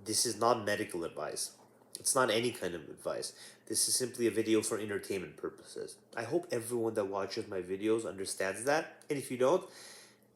This is not medical advice. It's not any kind of advice. This is simply a video for entertainment purposes. I hope everyone that watches my videos understands that. And if you don't,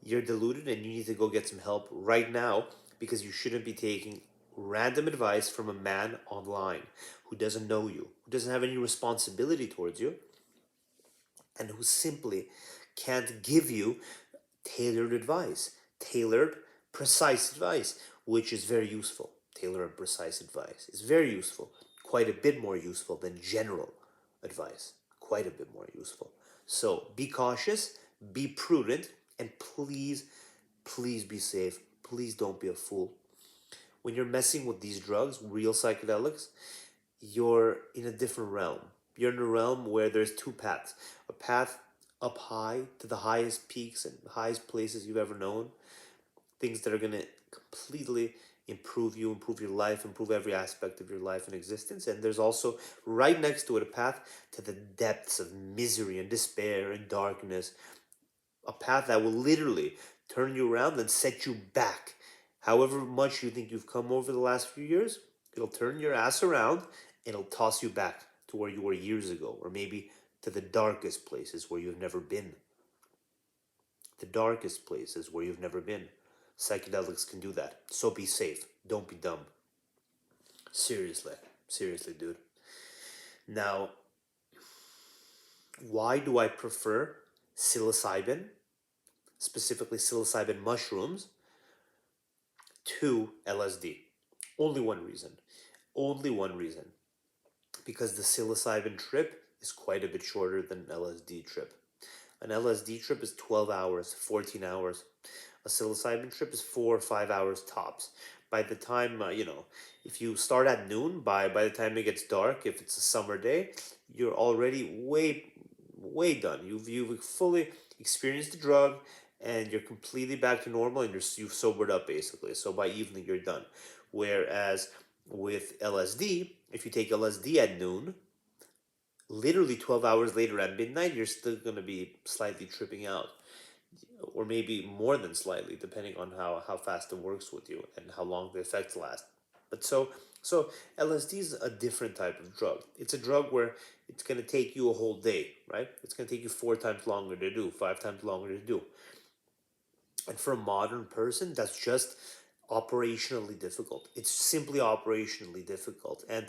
you're deluded and you need to go get some help right now, because you shouldn't be taking random advice from a man online who doesn't know you, who doesn't have any responsibility towards you, and who simply can't give you tailored advice, tailored, precise advice, which is very useful. Tailored and precise advice is very useful, quite a bit more useful than general advice, quite a bit more useful. So be cautious, be prudent, and please, please be safe. Please don't be a fool. When you're messing with these drugs, real psychedelics, you're in a different realm. You're in a realm where there's two paths: a path up high to the highest peaks and highest places you've ever known, things that are going to completely improve you, improve your life, improve every aspect of your life and existence. And there's also right next to it a path to the depths of misery and despair and darkness, a path that will literally turn you around and set you back. However much you think you've come over the last few years, it'll turn your ass around and it'll toss you back to where you were years ago, or maybe to the darkest places where you've never been. The darkest places where you've never been. Psychedelics can do that. So be safe. Don't be dumb. Seriously. Seriously, dude. Now, why do I prefer psilocybin, specifically psilocybin mushrooms, to LSD? Only one reason. Only one reason. Because the psilocybin trip is quite a bit shorter than an LSD trip. An LSD trip is 12 hours, 14 hours. A psilocybin trip is 4 or 5 hours tops. By the time, if you start at noon, by the time it gets dark, if it's a summer day, you're already way done. You've fully experienced the drug, and you're completely back to normal, and you've sobered up basically. So by evening you're done. Whereas with LSD, if you take LSD at noon, literally 12 hours later at midnight, you're still going to be slightly tripping out, or maybe more than slightly, depending on how fast it works with you and how long the effects last. But so LSD is a different type of drug. It's a drug where it's going to take you a whole day, right? It's going to take you 4 times longer to do, 5 times longer to do. And for a modern person, that's just operationally difficult. It's simply operationally difficult. And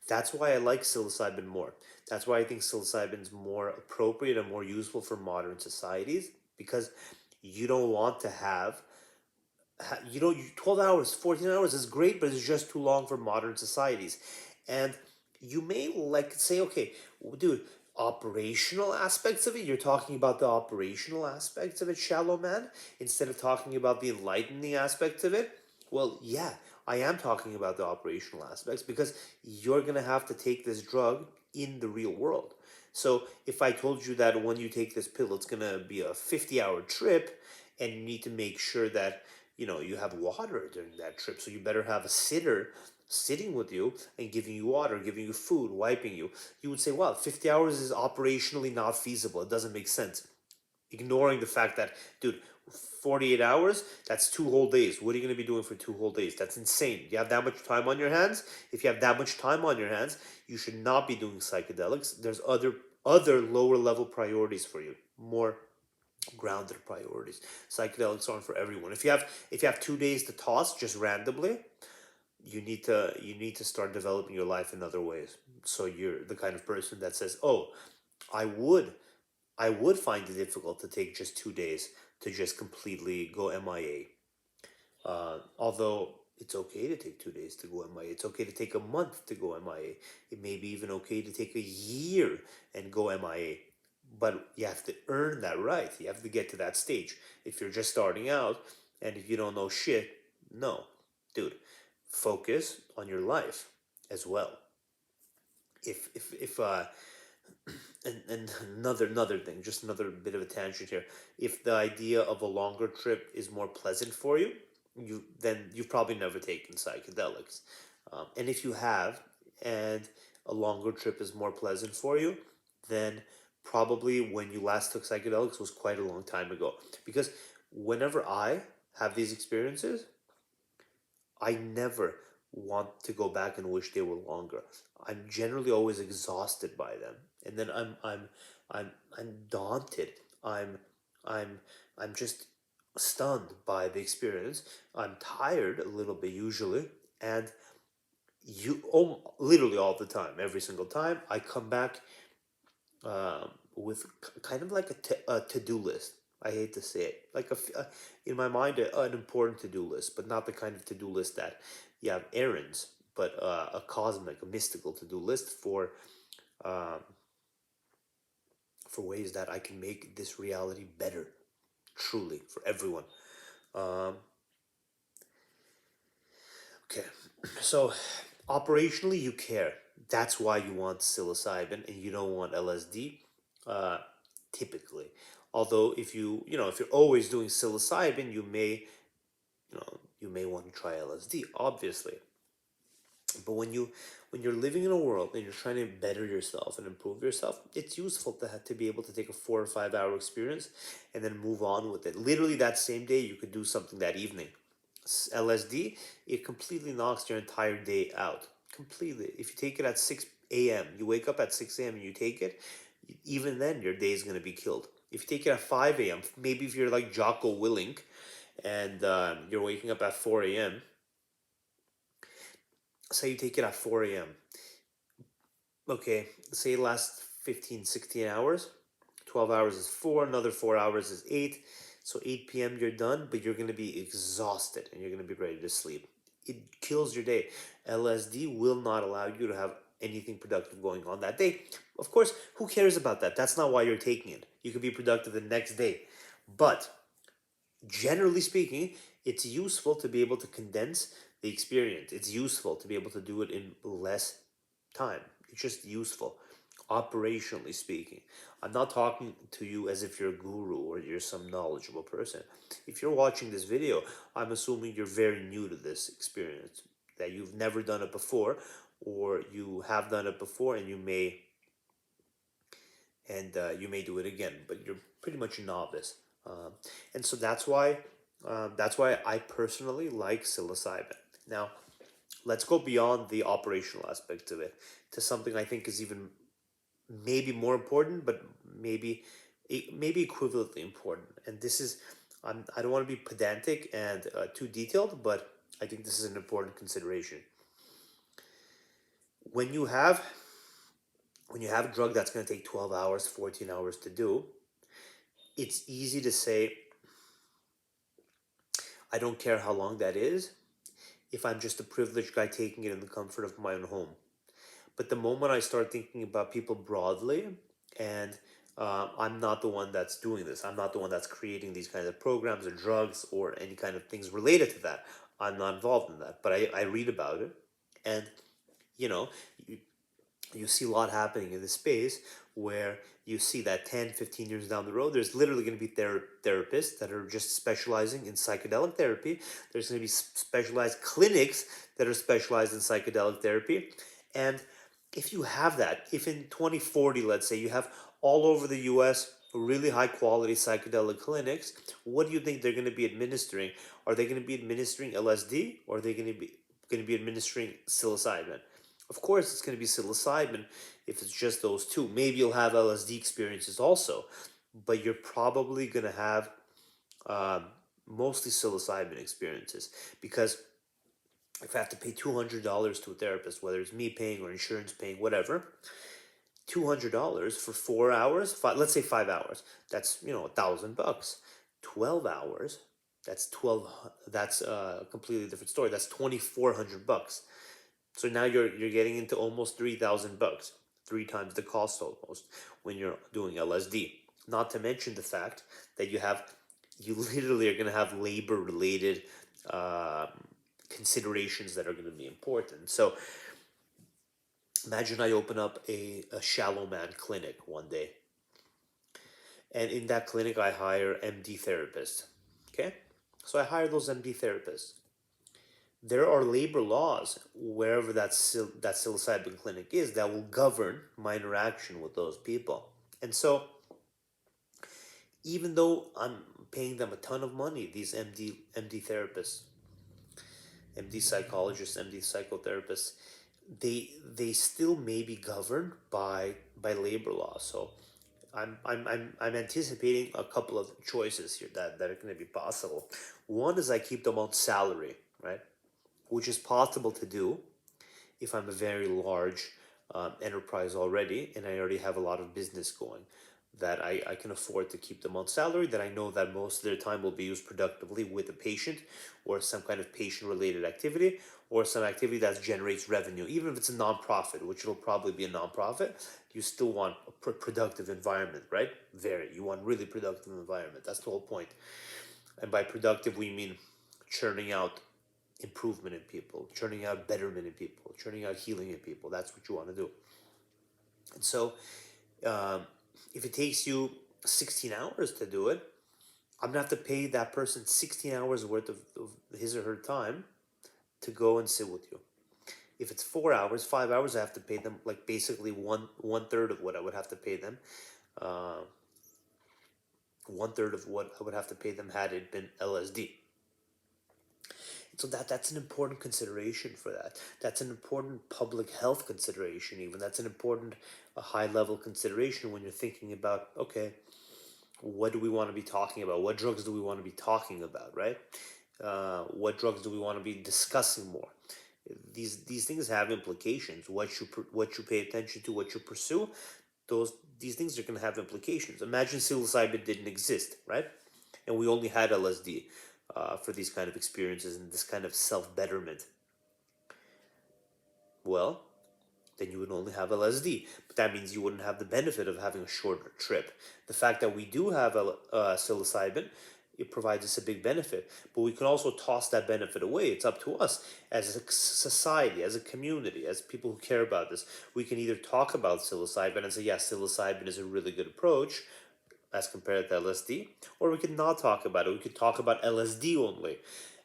that's why I like psilocybin more. That's why I think psilocybin is more appropriate and more useful for modern societies, because you don't want to have, 12 hours, 14 hours is great, but it's just too long for modern societies. And you may like say, okay, dude, operational aspects of it, you're talking about the operational aspects of it, shallow man, instead of talking about the enlightening aspects of it. Well, yeah, I am talking about the operational aspects, because you're going to have to take this drug in the real world. So if I told you that when you take this pill, it's going to be a 50-hour trip, and you need to make sure that you have water during that trip, so you better have a sitter sitting with you and giving you water, giving you food, wiping you, you would say, well, 50 hours is operationally not feasible. It doesn't make sense. Ignoring the fact that, dude, 48 hours, that's 2 whole days. What are you going to be doing for 2 whole days? That's insane. You have that much time on your hands. If you have that much time on your hands, you should not be doing psychedelics. There's other lower level priorities for you, more grounded priorities. Psychedelics aren't for everyone. If you have 2 days to toss just randomly, you need to start developing your life in other ways. So you're the kind of person that says, "Oh, I would I would find it difficult to take just 2 days to just completely go MIA." Although it's okay to take 2 days to go MIA. It's okay to take a month to go MIA. It may be even okay to take a year and go MIA. But you have to earn that right. You have to get to that stage. If you're just starting out and if you don't know shit, no. Dude, focus on your life as well. If and another thing, just another bit of a tangent here. If the idea of a longer trip is more pleasant for you, you've probably never taken psychedelics. And if you have, and a longer trip is more pleasant for you, then probably when you last took psychedelics was quite a long time ago. Because whenever I have these experiences, I never want to go back and wish they were longer. I'm generally always exhausted by them, and then I'm daunted. I'm I'm just stunned by the experience. I'm tired a little bit usually, and literally all the time, every single time, I come back with kind of like a to-do list. I hate to say it, like in my mind, an important to-do list, but not the kind of to-do list that you have errands, but a cosmic, a mystical to-do list um, for ways that I can make this reality better, truly, for everyone. Um, okay, so operationally, you care. That's why you want psilocybin and you don't want LSD. Uh, Typically, although if you're always doing psilocybin, you may want to try LSD, obviously. But when you're living in a world and you're trying to better yourself and improve yourself, it's useful to be able to take a 4 or 5 hour experience and then move on with it. Literally that same day, you could do something that evening. LSD, it completely knocks your entire day out. Completely. If you take it at 6 a.m., you wake up at 6 a.m. and you take it, even then your day is going to be killed. If you take it at 5 a.m., maybe if you're like Jocko Willink and you're waking up at 4 a.m., say you take it at 4 a.m., okay, say it lasts 15, 16 hours. 12 hours is 4, another 4 hours is 8. So 8 p.m. you're done, but you're going to be exhausted and you're going to be ready to sleep. It kills your day. LSD will not allow you to have anything productive going on that day. Of course, who cares about that? That's not why you're taking it. You can be productive the next day. But generally speaking, it's useful to be able to condense the experience. It's useful to be able to do it in less time. It's just useful, operationally speaking. I'm not talking to you as if you're a guru or you're some knowledgeable person. If you're watching this video, I'm assuming you're very new to this experience, that you've never done it before, or you have done it before and you may do it again, but you're pretty much a novice. And so that's why I personally like psilocybin. Now, let's go beyond the operational aspect of it to something I think is even maybe more important, but maybe equivalently important. And this is, I don't want to be pedantic and too detailed, but I think this is an important consideration. When you have a drug that's going to take 12 hours, 14 hours to do, it's easy to say, I don't care how long that is if I'm just a privileged guy taking it in the comfort of my own home. But the moment I start thinking about people broadly, and I'm not the one that's doing this, I'm not the one that's creating these kinds of programs or drugs or any kind of things related to that. I'm not involved in that, but I read about it. And, you know, you, you see a lot happening in this space where you see that 10, 15 years down the road, there's literally going to be therapists that are just specializing in psychedelic therapy. There's going to be specialized clinics that are specialized in psychedelic therapy. And if you have that, if in 2040, let's say, you have all over the US really high quality psychedelic clinics, what do you think they're going to be administering? Are they going to be administering LSD, or are they going to be administering psilocybin? Of course, it's going to be psilocybin if it's just those two. Maybe you'll have LSD experiences also, but you're probably going to have um, mostly psilocybin experiences, because if I have to pay $200 to a therapist, whether it's me paying or insurance paying, whatever, $200 for 4 hours, let's say 5 hours, that's $1,000. 12 hours, that's 12. That's a completely different story. That's $2,400. So now you're getting into almost $3,000, 3 times the cost almost when you're doing LSD. Not to mention the fact that you literally are going to have labor related um, considerations that are going to be important. So imagine I open up a shallow man clinic one day, and in that clinic I hire MD therapists. Okay, so I hire those MD therapists. There are labor laws wherever that psilocybin clinic is that will govern my interaction with those people. And so, even though I'm paying them a ton of money, these MD therapists, MD psychologists, MD psychotherapists, they still may be governed by labor law. So I'm anticipating a couple of choices here that are going to be possible. One is I keep them on salary, right? Which is possible to do if I'm a very large enterprise already and I already have a lot of business going, that I can afford to keep them on salary, that I know that most of their time will be used productively with a patient or some kind of patient related activity or some activity that generates revenue. Even if it's a nonprofit, which will probably be a nonprofit, you still want a productive environment, right? You want really productive environment. That's the whole point. And by productive, we mean churning out improvement in people, churning out betterment in people, churning out healing in people. That's what you want to do. And so, um, if it takes you 16 hours to do it, I'm gonna have to pay that person 16 hours worth of his or her time to go and sit with you. If it's 4 hours, 5 hours, I have to pay them like basically one third of what I would have to pay them. Uh, one third of what I would have to pay them had it been LSD. So that's an important consideration for that. That's an important public health consideration. Even that's an important a high level consideration when you're thinking about, okay, what do we want to be talking about? What drugs do we want to be talking about? Right? What drugs do we want to be discussing more? These things have implications. What you pay attention to, what you pursue, these things are going to have implications. Imagine psilocybin didn't exist, right? And we only had LSD for these kind of experiences and this kind of self betterment. Well, then you would only have LSD. But that means you wouldn't have the benefit of having a shorter trip. The fact that we do have psilocybin, it provides us a big benefit. But we can also toss that benefit away. It's up to us as a society, as a community, as people who care about this. We can either talk about psilocybin and say, yes, psilocybin is a really good approach as compared to LSD, or we could not talk about it. We could talk about LSD only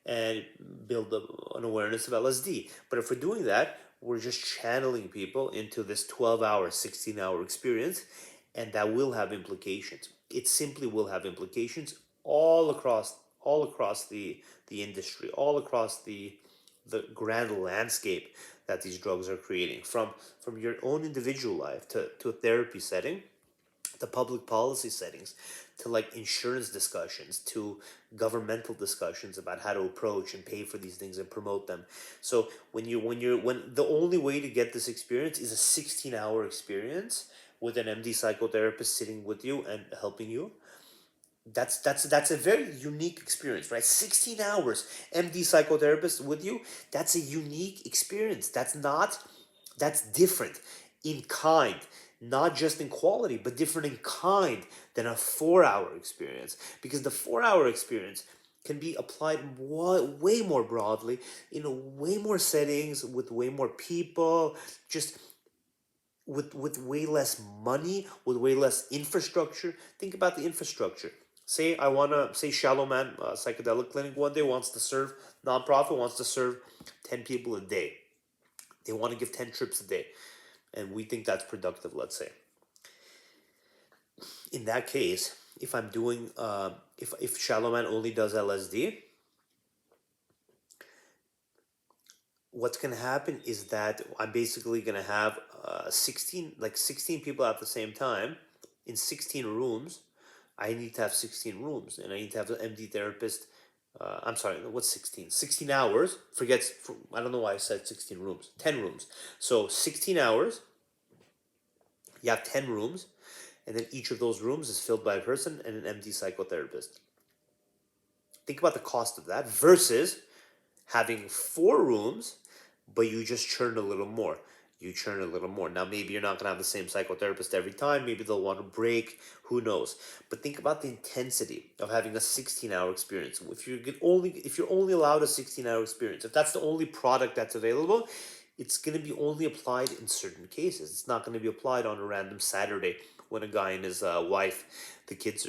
and build an awareness of LSD. But if we're doing that, we're just channeling people into this 12-hour, 16-hour experience, and that will have implications. It simply will have implications all across the industry, all across the grand landscape that these drugs are creating, from your own individual life to a therapy setting, the public policy settings, to like insurance discussions, to governmental discussions about how to approach and pay for these things and promote them. So when the only way to get this experience is a 16-hour experience with an MD psychotherapist sitting with you and helping you, that's a very unique experience, right? 16 hours MD psychotherapist with you, that's a unique experience. That's different in kind, not just in quality, but different in kind than a 4 hour experience. Because the 4 hour experience can be applied way more broadly in way more settings with way more people, just with way less money, with way less infrastructure. Think about the infrastructure. Say Shallow Man Psychedelic Clinic one day wants to serve, nonprofit wants to serve 10 people a day. They want to give 10 trips a day. And we think that's productive, let's say. In that case, if I'm doing, if Shallow Man only does LSD, what's going to happen is that I'm basically going to have 16 people at the same time in 16 rooms. I need to have 16 rooms, and I need to have an MD therapist. I'm sorry, what's 16? 16 hours. I don't know why I said 16 rooms. 10 rooms. So 16 hours, you have 10 rooms, and then each of those rooms is filled by a person and an MD psychotherapist. Think about the cost of that versus having 4 rooms, but you just churn a little more. You churn a little more. Now, maybe you're not going to have the same psychotherapist every time. Maybe they'll want to break. Who knows? But think about the intensity of having a 16-hour experience. If you're only allowed a 16-hour experience, if that's the only product that's available, it's going to be only applied in certain cases. It's not going to be applied on a random Saturday when a guy and his wife, the kids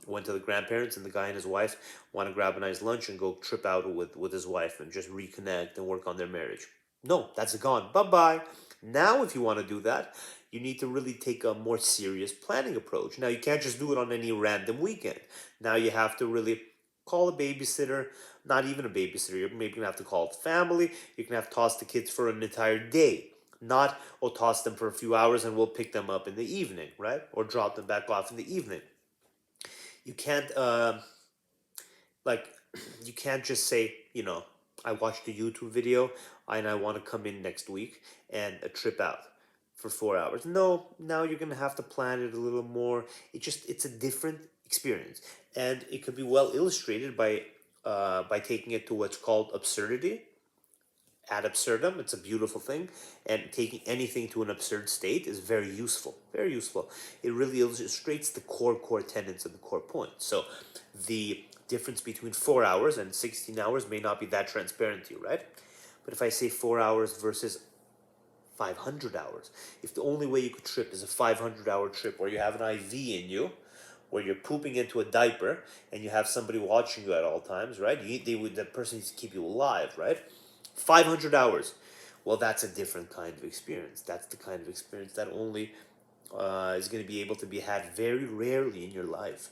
went to the grandparents, and the guy and his wife want to grab a nice lunch and go trip out with his wife and just reconnect and work on their marriage. No, that's gone. Bye bye. Now, if you want to do that, you need to really take a more serious planning approach. Now, you can't just do it on any random weekend. Now, you have to really Call a babysitter, not even a babysitter. You're maybe gonna have to call the family. You can have to toss the kids for an entire day. Not, oh, toss them for a few hours and we'll pick them up in the evening, right? Or drop them back off in the evening. You can't, like, you can't just say, I watched a YouTube video and I want to come in next week and a trip out for 4 hours. No, now you're gonna have to plan it a little more. It's a different experience, and it could be well illustrated by taking it to what's called absurdity ad absurdum. It's a beautiful thing, and taking anything to an absurd state is very useful. Very useful. It really illustrates the core tenets of the core point. So, the difference between 4 hours and 16 hours may not be that transparent to you, right? But if I say 4 hours versus 500 hours, if the only way you could trip is a 500-hour trip where you have an IV in you, where you're pooping into a diaper and you have somebody watching you at all times, right? That person needs to keep you alive, right? 500 hours. Well, that's a different kind of experience. That's the kind of experience that only is going to be able to be had very rarely in your life.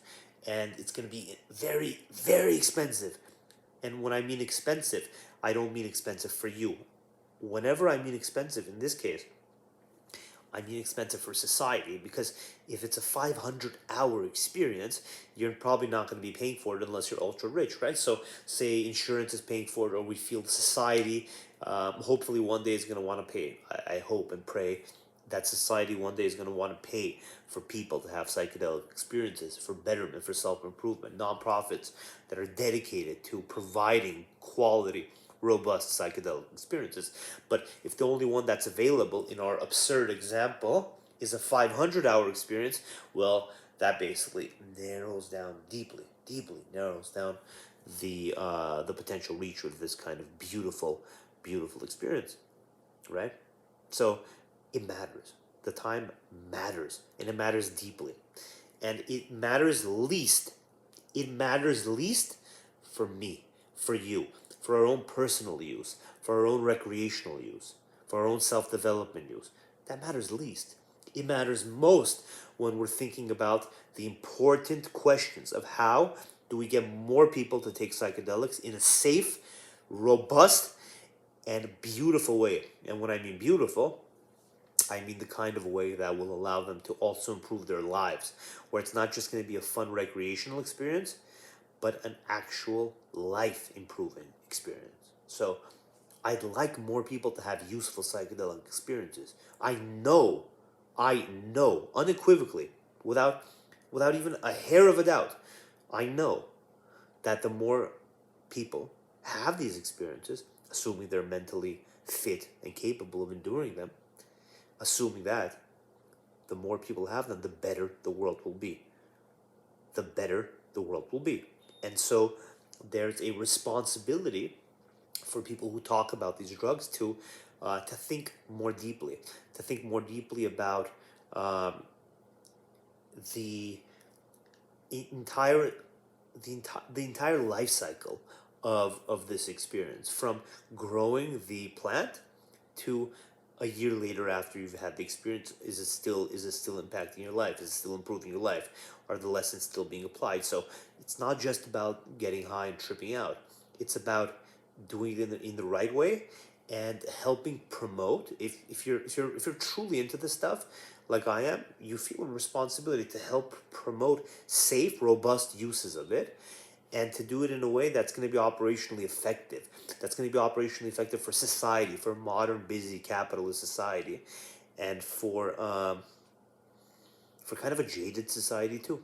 And it's going to be very, very expensive. And when I mean expensive, I don't mean expensive for you. Whenever I mean expensive, in this case, I mean expensive for society, because if it's a 500-hour experience, you're probably not going to be paying for it unless you're ultra rich, right? So, say insurance is paying for it, or we feel society, hopefully one day is going to want to pay. I hope and pray that society one day is going to want to pay for people to have psychedelic experiences for betterment, for self-improvement. Nonprofits that are dedicated to providing quality, robust psychedelic experiences. But if the only one that's available in our absurd example is a 500-hour experience, well, that basically narrows down deeply narrows down the potential reach of this kind of beautiful, beautiful experience, right? So it matters. The time matters, and it matters deeply, and it matters least. It matters least for me, for you, for our own personal use, for our own recreational use, for our own self-development use. That matters least. It matters most when we're thinking about the important questions of how do we get more people to take psychedelics in a safe, robust, and beautiful way. And when I mean beautiful, I mean the kind of way that will allow them to also improve their lives, where it's not just going to be a fun recreational experience, but an actual life improving experience. So I'd like more people to have useful psychedelic experiences. I know unequivocally, without even a hair of a doubt, I know that the more people have these experiences, assuming they're mentally fit and capable of enduring them, assuming that the more people have them, the better the world will be. The better the world will be. And so there's a responsibility for people who talk about these drugs to think more deeply, about um, the entire the entire life cycle of this experience, from growing the plant to a year later after you've had the experience. Is it still impacting your life? Is it still improving your life? Are the lessons still being applied? So it's not just about getting high and tripping out. It's about doing it in the right way, and helping promote. If you're truly into this stuff, like I am, you feel a responsibility to help promote safe, robust uses of it, and to do it in a way that's going to be operationally effective. That's going to be operationally effective for society, for modern, busy, capitalist society, and for kind of a jaded society too.